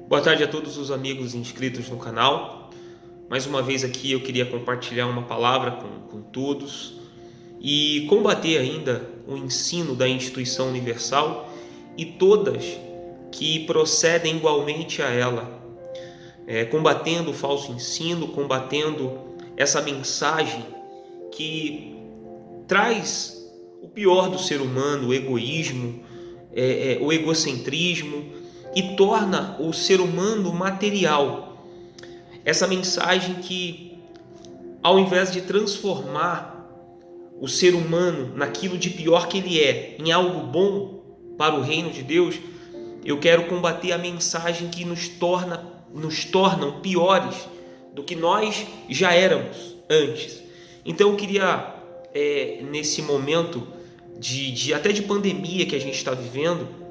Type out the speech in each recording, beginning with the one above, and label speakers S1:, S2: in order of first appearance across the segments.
S1: Boa tarde a todos os amigos inscritos no canal. Mais uma vez aqui eu queria compartilhar uma palavra com todos e combater ainda o ensino da instituição universal e todas que procedem igualmente a ela, combatendo o falso ensino, combatendo essa mensagem que traz o pior do ser humano, o egoísmo, o egocentrismo, e torna o ser humano material. Essa mensagem que, ao invés de transformar o ser humano naquilo de pior que ele é, em algo bom para o reino de Deus, eu quero combater a mensagem que nos tornam piores do que nós já éramos antes. Então eu queria, nesse momento até de pandemia que a gente está vivendo,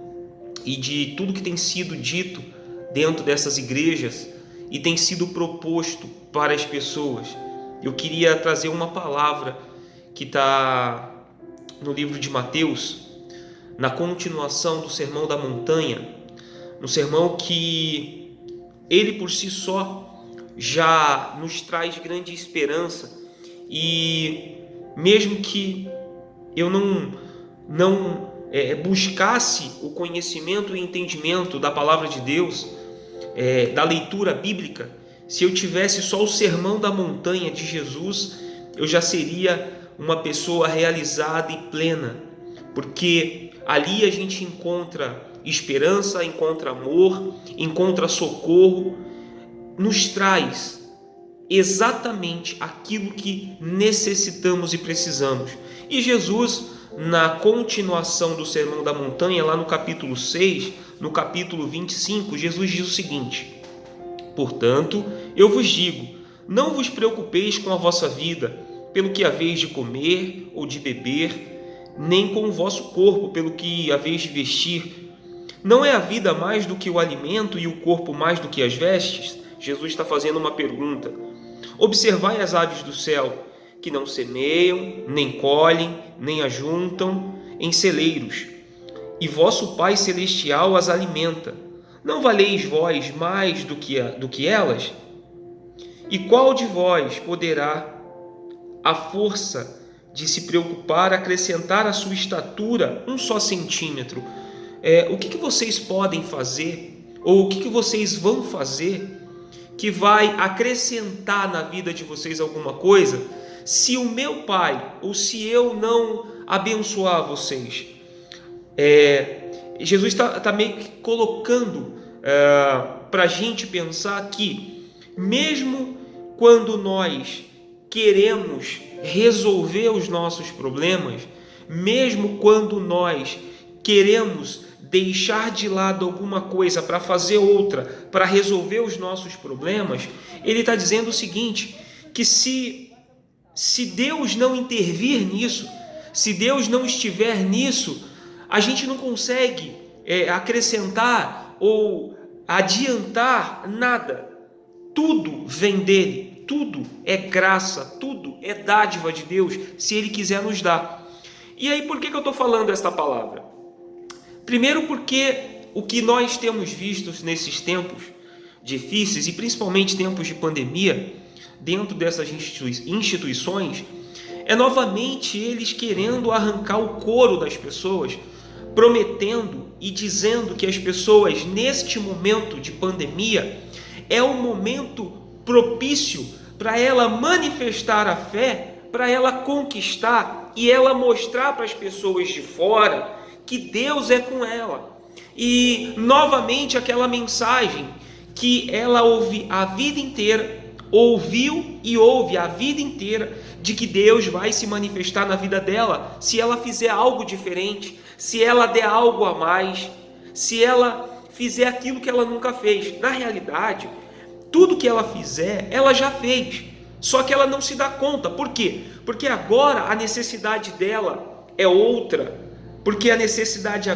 S1: e de tudo que tem sido dito dentro dessas igrejas e tem sido proposto para as pessoas, eu queria trazer uma palavra que está no livro de Mateus, na continuação do Sermão da Montanha, no sermão que ele por si só já nos traz grande esperança. E mesmo que eu não buscasse o conhecimento e entendimento da palavra de Deus, da leitura bíblica, se eu tivesse só o Sermão da Montanha de Jesus, eu já seria uma pessoa realizada e plena, porque ali a gente encontra esperança, encontra amor, encontra socorro, nos traz exatamente aquilo que necessitamos e precisamos. E Jesus, na continuação do Sermão da Montanha, lá no capítulo 6, no capítulo 25, Jesus diz o seguinte: portanto, eu vos digo, não vos preocupeis com a vossa vida, pelo que haveis de comer ou de beber, nem com o vosso corpo, pelo que haveis de vestir. Não é a vida mais do que o alimento e o corpo mais do que as vestes? Jesus está fazendo uma pergunta. Observai as aves do céu, que não semeiam, nem colhem, nem ajuntam em celeiros, e vosso Pai Celestial as alimenta. Não valeis vós mais do que elas? E qual de vós poderá, à força de se preocupar, acrescentar à sua estatura um só centímetro? O que vocês podem fazer, ou o que vocês vão fazer, que vai acrescentar na vida de vocês alguma coisa, se o meu Pai, ou se eu não abençoar vocês? Jesus está meio que colocando para a gente pensar que, mesmo quando nós queremos resolver os nossos problemas, mesmo quando nós queremos deixar de lado alguma coisa para fazer outra, para resolver os nossos problemas, ele está dizendo o seguinte, que se Deus não intervir nisso, se Deus não estiver nisso, a gente não consegue acrescentar ou adiantar nada. Tudo vem dele, tudo é graça, tudo é dádiva de Deus, se ele quiser nos dar. E aí, por que eu estou falando esta palavra? Primeiro porque o que nós temos visto nesses tempos difíceis, e principalmente tempos de pandemia, dentro dessas instituições, é novamente eles querendo arrancar o couro das pessoas, prometendo e dizendo que as pessoas, neste momento de pandemia, é um momento propício para ela manifestar a fé, para ela conquistar e ela mostrar para as pessoas de fora que Deus é com ela. E novamente aquela mensagem que ela ouve a vida inteira, ouviu e ouve a vida inteira, de que Deus vai se manifestar na vida dela se ela fizer algo diferente, se ela der algo a mais, se ela fizer aquilo que ela nunca fez. Na realidade, tudo que ela fizer, ela já fez, só que ela não se dá conta. Por quê? Porque agora a necessidade dela é outra, porque a necessidade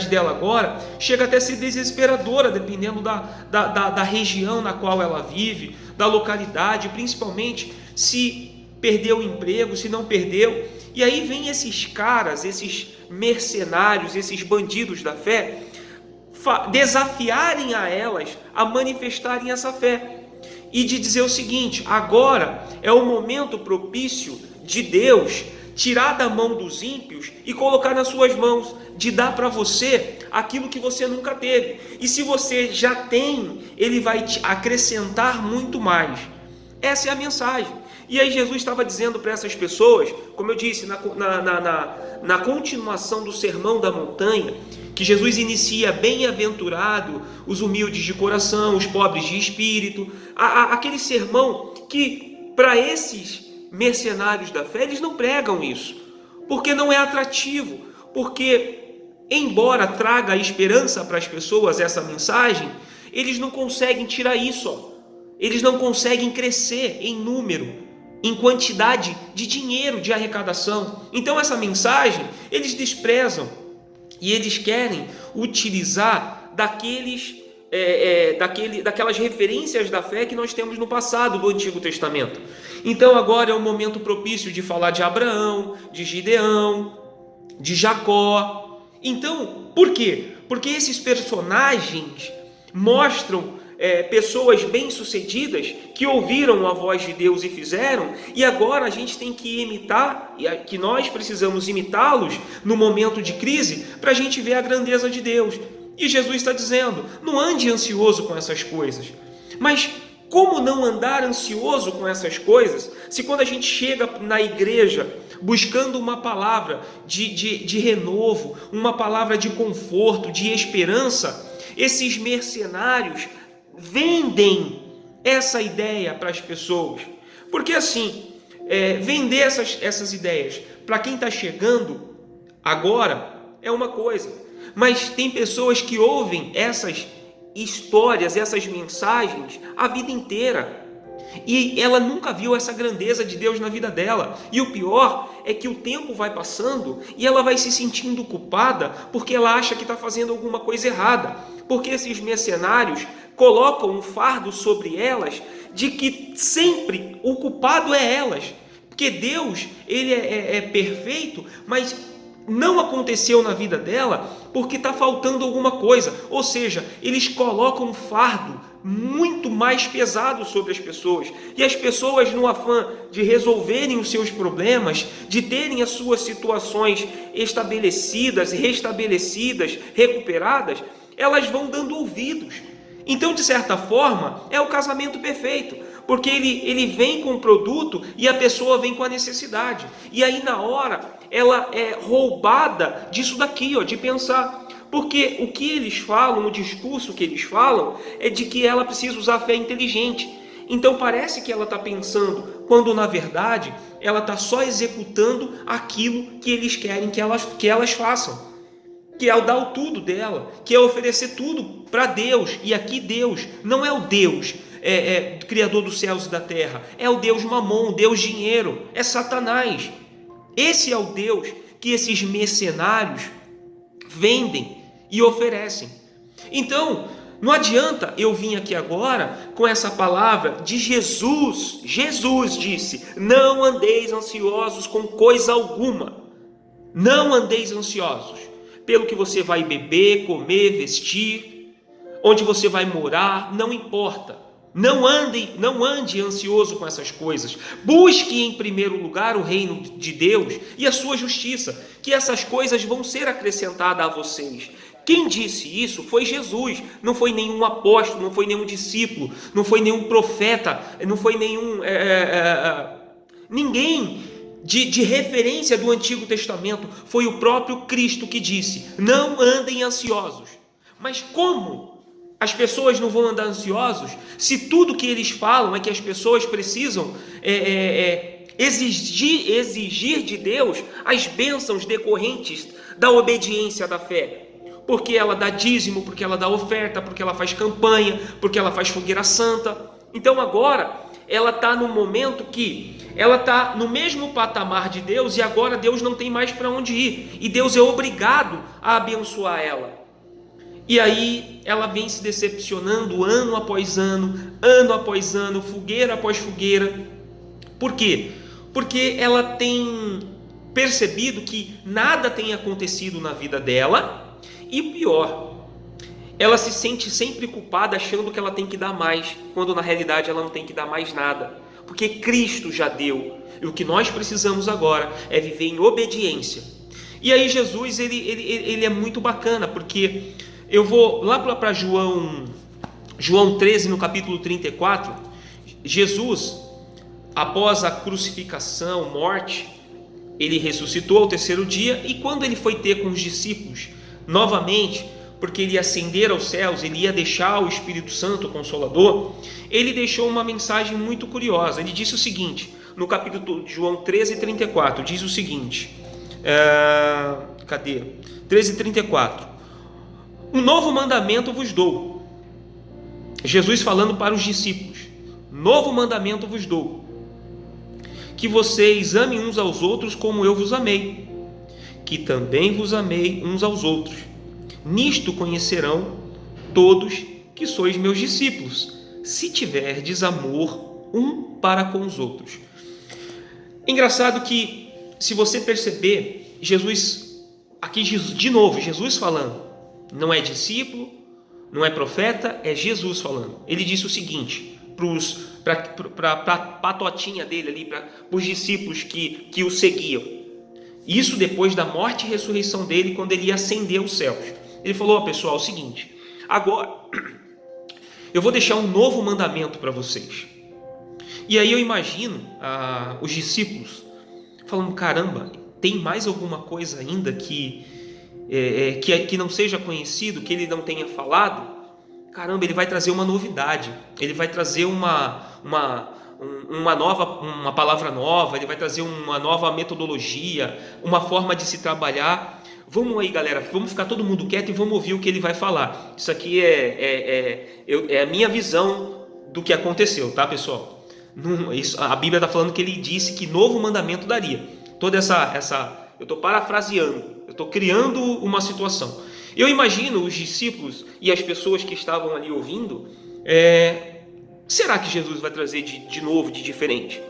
S1: dela agora chega até a ser desesperadora, dependendo da região na qual ela vive, da localidade, principalmente se perdeu o emprego, se não perdeu. E aí vem esses caras, esses mercenários, esses bandidos da fé, desafiarem a elas a manifestarem essa fé. E de dizer o seguinte: agora é o momento propício de Deus tirar da mão dos ímpios e colocar nas suas mãos, de dar para você aquilo que você nunca teve. E se você já tem, Ele vai te acrescentar muito mais. Essa é a mensagem. E aí Jesus estava dizendo para essas pessoas, como eu disse, na continuação do Sermão da Montanha, que Jesus inicia: bem-aventurado os humildes de coração, os pobres de espírito. Aquele sermão que, para esses mercenários da fé, eles não pregam isso, porque não é atrativo, porque, embora traga esperança para as pessoas essa mensagem, eles não conseguem tirar isso, ó. Eles não conseguem crescer em número, em quantidade de dinheiro, de arrecadação. Então essa mensagem eles desprezam e eles querem utilizar daquelas referências da fé que nós temos no passado do Antigo Testamento. Então agora é o momento propício de falar de Abraão, de Gideão, de Jacó. Então, por quê? Porque esses personagens mostram pessoas bem-sucedidas que ouviram a voz de Deus e fizeram, e agora a gente tem que imitar, que nós precisamos imitá-los no momento de crise, para a gente ver a grandeza de Deus. E Jesus está dizendo: não ande ansioso com essas coisas. Mas como não andar ansioso com essas coisas, se quando a gente chega na igreja buscando uma palavra de renovo, uma palavra de conforto, de esperança, esses mercenários vendem essa ideia para as pessoas? Porque assim, vender essas ideias para quem está chegando agora é uma coisa, mas tem pessoas que ouvem essas histórias, essas mensagens a vida inteira, e ela nunca viu essa grandeza de Deus na vida dela. E o pior é que o tempo vai passando e ela vai se sentindo culpada porque ela acha que está fazendo alguma coisa errada, porque esses mercenários colocam um fardo sobre elas de que sempre o culpado é elas, porque Deus, ele é perfeito, mas não aconteceu na vida dela porque está faltando alguma coisa. Ou seja, eles colocam um fardo muito mais pesado sobre as pessoas, e as pessoas, no afã de resolverem os seus problemas, de terem as suas situações estabelecidas, restabelecidas, recuperadas, elas vão dando ouvidos. Então, de certa forma, é o casamento perfeito, porque ele vem com o produto e a pessoa vem com a necessidade. E aí, na hora, ela é roubada disso daqui, ó, de pensar. Porque o que eles falam, o discurso que eles falam, é de que ela precisa usar fé inteligente. Então, parece que ela está pensando, quando, na verdade, ela está só executando aquilo que eles querem que elas façam. Que é o dar o tudo dela, que é oferecer tudo para Deus. E aqui Deus não é o Deus criador dos céus e da terra, é o Deus Mamon, o Deus dinheiro, é Satanás. Esse é o Deus que esses mercenários vendem e oferecem. Então, não adianta eu vir aqui agora com essa palavra de Jesus. Jesus disse: não andeis ansiosos com coisa alguma. Não andeis ansiosos pelo que você vai beber, comer, vestir, onde você vai morar, não importa. Não ande ansioso com essas coisas. Busque em primeiro lugar o reino de Deus e a sua justiça, que essas coisas vão ser acrescentadas a vocês. Quem disse isso foi Jesus, não foi nenhum apóstolo, não foi nenhum discípulo, não foi nenhum profeta, não foi ninguém de referência do Antigo Testamento. Foi o próprio Cristo que disse: não andem ansiosos. Mas como as pessoas não vão andar ansiosos se tudo que eles falam é que as pessoas precisam exigir de Deus as bênçãos decorrentes da obediência da fé? Porque ela dá dízimo, porque ela dá oferta, porque ela faz campanha, porque ela faz fogueira santa. Então agora ela está no momento que ela está no mesmo patamar de Deus, e agora Deus não tem mais para onde ir, e Deus é obrigado a abençoar ela. E aí ela vem se decepcionando ano após ano, fogueira após fogueira. Por quê? Porque ela tem percebido que nada tem acontecido na vida dela, e pior, ela se sente sempre culpada, achando que ela tem que dar mais, quando na realidade ela não tem que dar mais nada, porque Cristo já deu, e o que nós precisamos agora é viver em obediência. E aí Jesus, ele é muito bacana, porque eu vou lá para João 13, no capítulo 34, Jesus, após a crucificação, morte, ele ressuscitou ao terceiro dia, e quando ele foi ter com os discípulos novamente, porque ele ia ascender aos céus, ele ia deixar o Espírito Santo, o Consolador, ele deixou uma mensagem muito curiosa. Ele disse o seguinte, no capítulo de João 13, 34, diz o seguinte, 13, 34, um novo mandamento vos dou, Jesus falando para os discípulos, novo mandamento vos dou, que vocês amem uns aos outros como eu vos amei, que também vos amei uns aos outros. Nisto conhecerão todos que sois meus discípulos, se tiverdes amor um para com os outros. Engraçado que, se você perceber, Jesus, aqui de novo, Jesus falando, não é discípulo, não é profeta, é Jesus falando. Ele disse o seguinte, para a patotinha dele ali, para os discípulos que o seguiam. Isso depois da morte e ressurreição dele, quando ele ia ascender aos céus. Ele falou, pessoal, é o seguinte, agora eu vou deixar um novo mandamento para vocês. E aí eu imagino os discípulos falando, caramba, tem mais alguma coisa ainda que não seja conhecido, que ele não tenha falado? Caramba, ele vai trazer uma novidade, ele vai trazer uma palavra nova, ele vai trazer uma nova metodologia, uma forma de se trabalhar. Vamos aí, galera, vamos ficar todo mundo quieto e vamos ouvir o que ele vai falar. Isso aqui é a minha visão do que aconteceu, tá, pessoal? A Bíblia está falando que ele disse que novo mandamento daria. Toda eu estou parafraseando, eu estou criando uma situação. Eu imagino os discípulos e as pessoas que estavam ali ouvindo, será que Jesus vai trazer de novo, de diferente?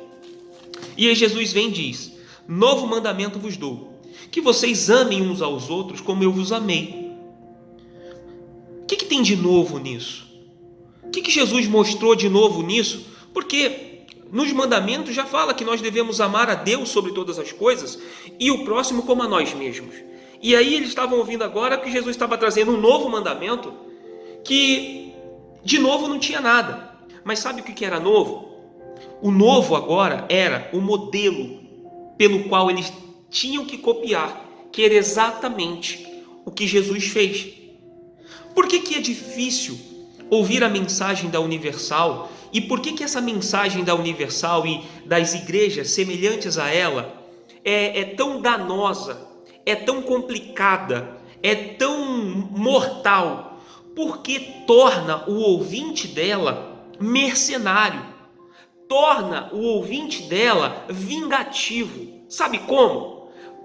S1: E aí Jesus vem e diz, novo mandamento vos dou, que vocês amem uns aos outros como eu vos amei. O que tem de novo nisso? O que Jesus mostrou de novo nisso? Porque nos mandamentos já fala que nós devemos amar a Deus sobre todas as coisas e o próximo como a nós mesmos. E aí eles estavam ouvindo agora que Jesus estava trazendo um novo mandamento que de novo não tinha nada. Mas sabe o que era novo? O novo agora era o modelo pelo qual eles tinham que copiar, que era exatamente o que Jesus fez. Por que é difícil ouvir a mensagem da Universal? E por que essa mensagem da Universal e das igrejas semelhantes a ela é tão danosa, é tão complicada, é tão mortal? Porque torna o ouvinte dela mercenário, torna o ouvinte dela vingativo. Sabe como?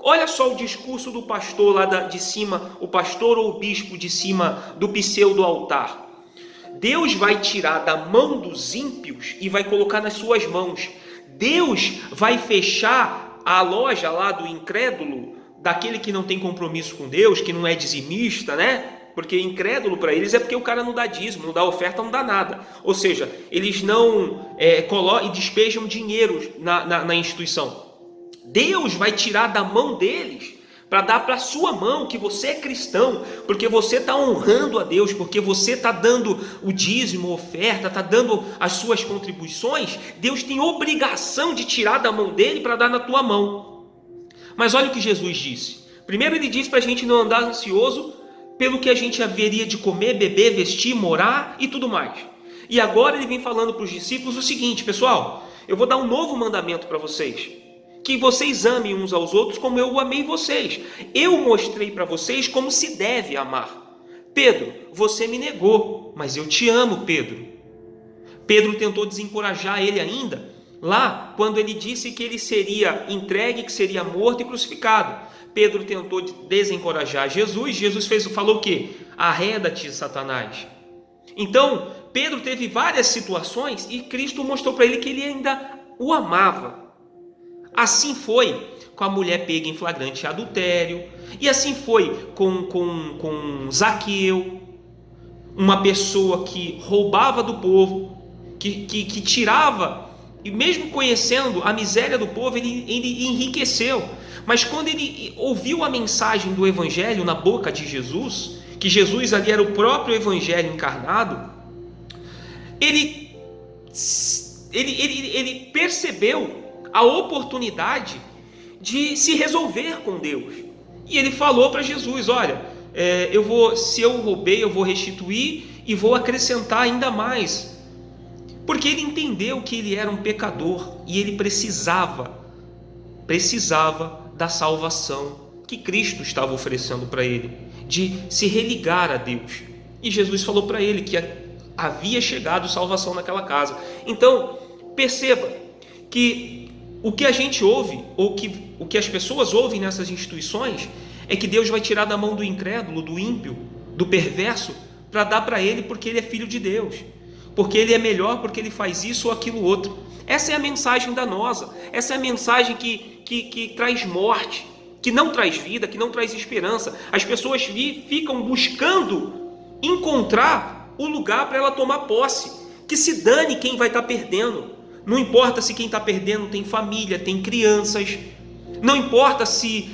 S1: Olha só o discurso do pastor lá de cima, o pastor ou o bispo de cima do pseudo altar. Deus vai tirar da mão dos ímpios e vai colocar nas suas mãos. Deus vai fechar a loja lá do incrédulo, daquele que não tem compromisso com Deus, que não é dizimista, né? Porque incrédulo para eles é porque o cara não dá dízimo, não dá oferta, não dá nada. Ou seja, eles não colocam e despejam dinheiro na instituição. Deus vai tirar da mão deles para dar para a sua mão, que você é cristão, porque você está honrando a Deus, porque você está dando o dízimo, a oferta, está dando as suas contribuições. Deus tem obrigação de tirar da mão dele para dar na tua mão. Mas olha o que Jesus disse. Primeiro ele disse para a gente não andar ansioso pelo que a gente haveria de comer, beber, vestir, morar e tudo mais. E agora ele vem falando para os discípulos o seguinte, pessoal, eu vou dar um novo mandamento para vocês, que vocês amem uns aos outros como eu amei vocês. Eu mostrei para vocês como se deve amar. Pedro, você me negou, mas eu te amo, Pedro. Pedro tentou desencorajar ele ainda, lá quando ele disse que ele seria entregue, que seria morto e crucificado. Pedro tentou desencorajar Jesus. Jesus falou o quê? Arreda-te, Satanás. Então, Pedro teve várias situações e Cristo mostrou para ele que ele ainda o amava. Assim foi com a mulher pega em flagrante adultério, e assim foi com Zaqueu, uma pessoa que roubava do povo, que tirava, e mesmo conhecendo a miséria do povo, ele enriqueceu. Mas quando ele ouviu a mensagem do Evangelho na boca de Jesus, que Jesus ali era o próprio Evangelho encarnado, ele percebeu a oportunidade de se resolver com Deus. E ele falou para Jesus: olha, se eu roubei, eu vou restituir e vou acrescentar ainda mais. Porque ele entendeu que ele era um pecador e ele precisava da salvação que Cristo estava oferecendo para ele, de se religar a Deus. E Jesus falou para ele que havia chegado salvação naquela casa. Então, perceba que o que a gente ouve, ou o que as pessoas ouvem nessas instituições, é que Deus vai tirar da mão do incrédulo, do ímpio, do perverso, para dar para ele porque ele é filho de Deus, porque ele é melhor, porque ele faz isso ou aquilo outro. Essa é a mensagem danosa, essa é a mensagem que traz morte, que não traz vida, que não traz esperança. As pessoas ficam buscando encontrar o lugar para ela tomar posse, que se dane quem vai estar perdendo. Não importa se quem está perdendo tem família, tem crianças, não importa se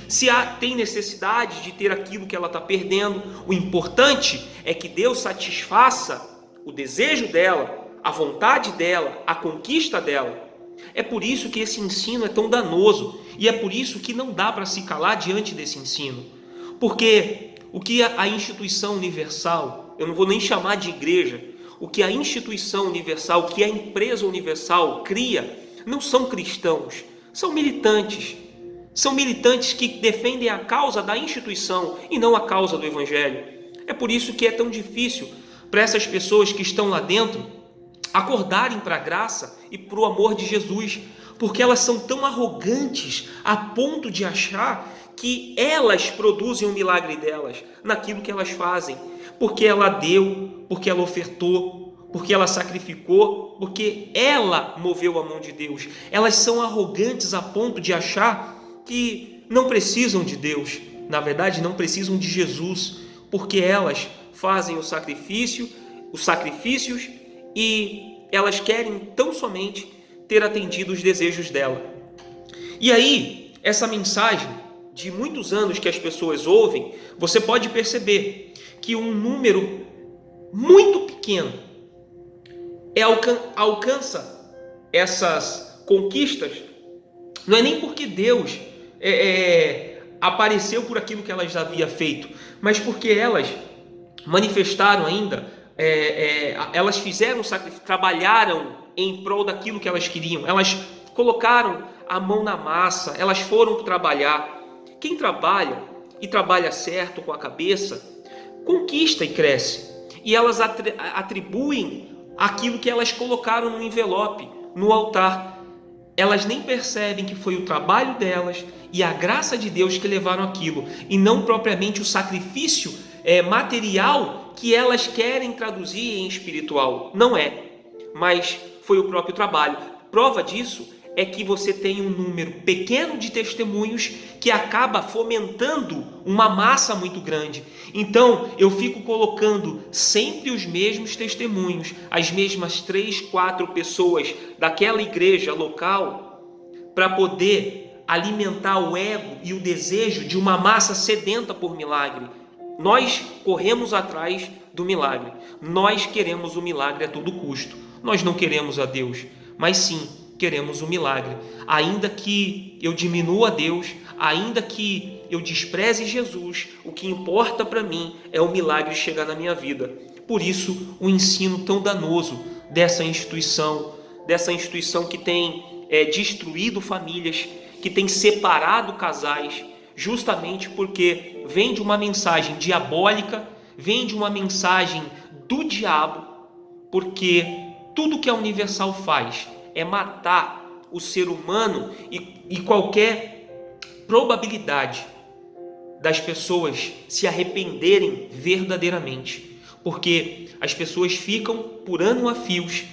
S1: tem necessidade de ter aquilo que ela está perdendo. O importante é que Deus satisfaça o desejo dela, a vontade dela, a conquista dela. É por isso que esse ensino é tão danoso, e é por isso que não dá para se calar diante desse ensino. Porque o que a instituição universal, eu não vou nem chamar de igreja, o que a instituição universal, o que a empresa universal cria, não são cristãos, são militantes. São militantes que defendem a causa da instituição e não a causa do Evangelho. É por isso que é tão difícil para essas pessoas que estão lá dentro acordarem para a graça e para o amor de Jesus, porque elas são tão arrogantes a ponto de achar que elas produzem o milagre delas naquilo que elas fazem, porque ela deu, porque ela ofertou, porque ela sacrificou, porque ela moveu a mão de Deus. Elas são arrogantes a ponto de achar que não precisam de Deus, na verdade não precisam de Jesus, porque elas fazem os sacrifícios e elas querem tão somente ter atendido os desejos dela. E aí, essa mensagem de muitos anos que as pessoas ouvem, você pode perceber que um número muito pequeno alcança essas conquistas. Não é nem porque Deus apareceu por aquilo que elas haviam feito, mas porque elas manifestaram ainda, elas fizeram sacrifício, trabalharam em prol daquilo que elas queriam, elas colocaram a mão na massa, elas foram trabalhar. Quem trabalha e trabalha certo com a cabeça, conquista e cresce, e elas atribuem aquilo que elas colocaram no envelope, no altar. Elas nem percebem que foi o trabalho delas e a graça de Deus que levaram aquilo, e não propriamente o sacrifício material que elas querem traduzir em espiritual. Não é, mas foi o próprio trabalho. Prova disso é que você tem um número pequeno de testemunhos que acaba fomentando uma massa muito grande. Então, eu fico colocando sempre os mesmos testemunhos, as mesmas 3, 4 pessoas daquela igreja local, para poder alimentar o ego e o desejo de uma massa sedenta por milagre. Nós corremos atrás do milagre. Nós queremos o milagre a todo custo. Nós não queremos a Deus, mas sim queremos o milagre. Ainda que eu diminua a Deus, ainda que eu despreze Jesus, o que importa para mim é o milagre chegar na minha vida. Por isso, o ensino tão danoso dessa instituição que tem destruído famílias, que tem separado casais, justamente porque vem de uma mensagem diabólica, vem de uma mensagem do diabo, porque tudo que a Universal faz é matar o ser humano, e qualquer probabilidade das pessoas se arrependerem verdadeiramente, porque as pessoas ficam por ano a fios,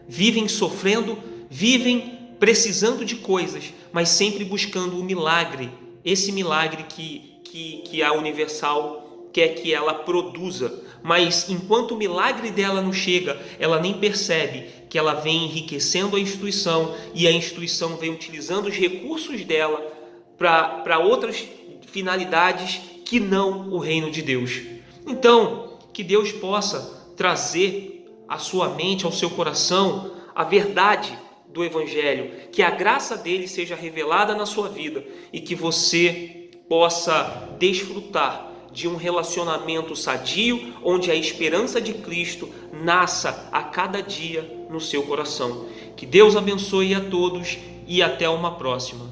S1: vivem sofrendo, vivem precisando de coisas, mas sempre buscando o milagre, esse milagre que a Universal quer que ela produza, mas enquanto o milagre dela não chega, ela nem percebe que ela vem enriquecendo a instituição e a instituição vem utilizando os recursos dela para outras finalidades que não o reino de Deus. Então, que Deus possa trazer à sua mente, ao seu coração, a verdade do Evangelho, que a graça dele seja revelada na sua vida e que você possa desfrutar de um relacionamento sadio, onde a esperança de Cristo nasça a cada dia no seu coração. Que Deus abençoe a todos e até uma próxima.